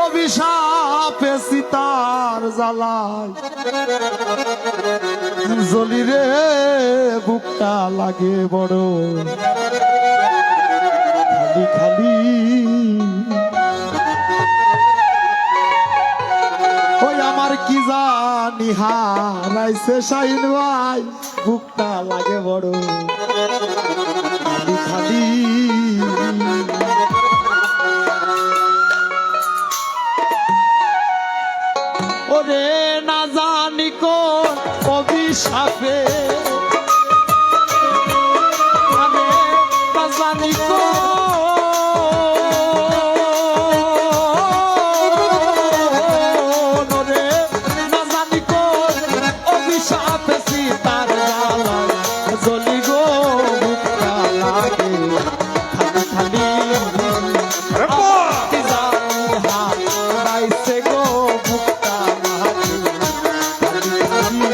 অভিশাপে সীতার জ্বালায় জ্বলি রে বুকটা লাগে বড় খালি খালি। ওই আমার কি জানি হারাইছে শাহিন ভাই বুকটা লাগে বড় খালি খালি। ওরে না জানি কোন অভিশাপে আমি না জানি কোন ওরে না জানি কোন অভিশাপে সীতার জ্বালায় জ্বলি গো বুকটা লাগে খালি খালি। কি জানি হারাইছে গো বুকটা লাগে খালি খালি।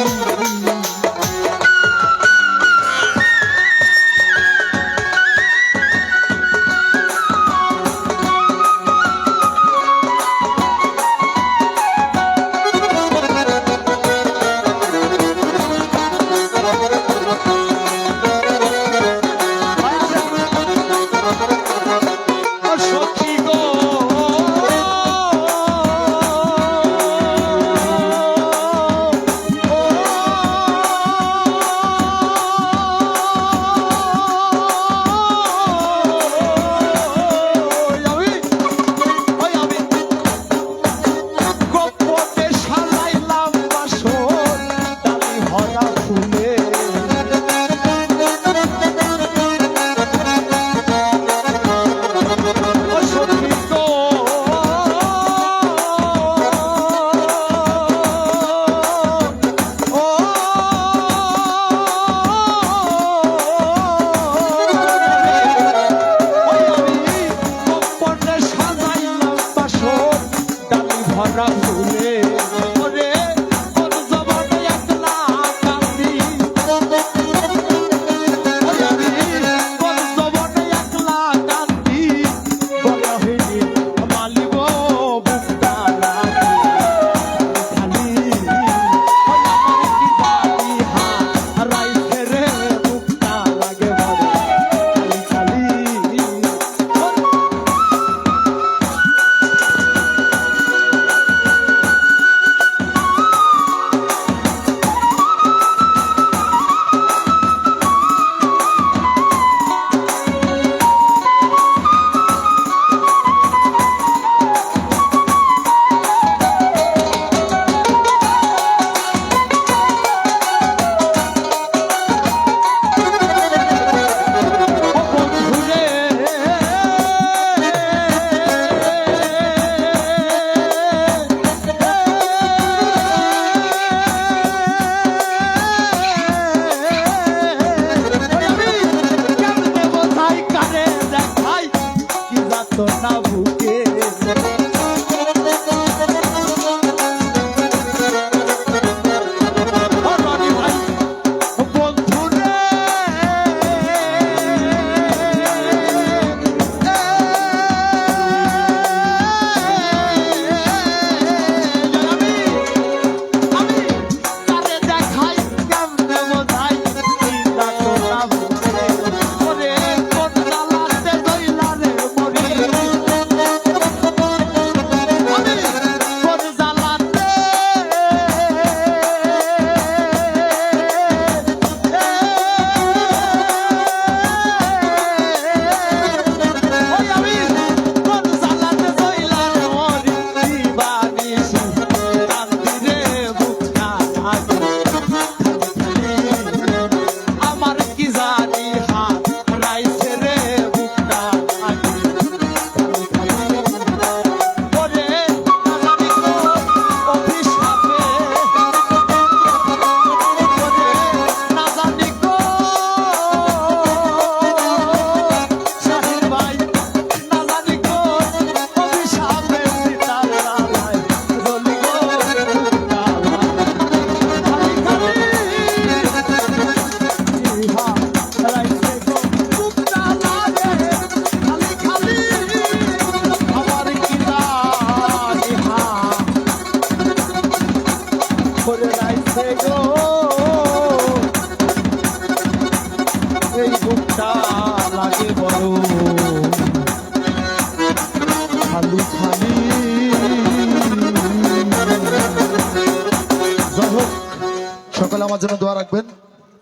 আমার জন্য দোয়া রাখবেন,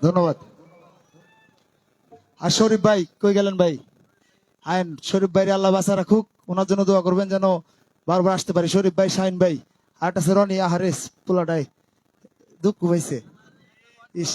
ধন্যবাদ। আর শরীফ ভাই কই গেলেন ভাই? আইন শরীফ ভাই আল্লাহ বাঁচা রাখুক, ওনার জন্য দোয়া করবেন যেন বারবার আসতে পারি। শরীফ ভাই, শাহিন ভাই, আর একটা আছে রনি, আহারেস পোলাটাই দুঃখ হয়েছে। ইস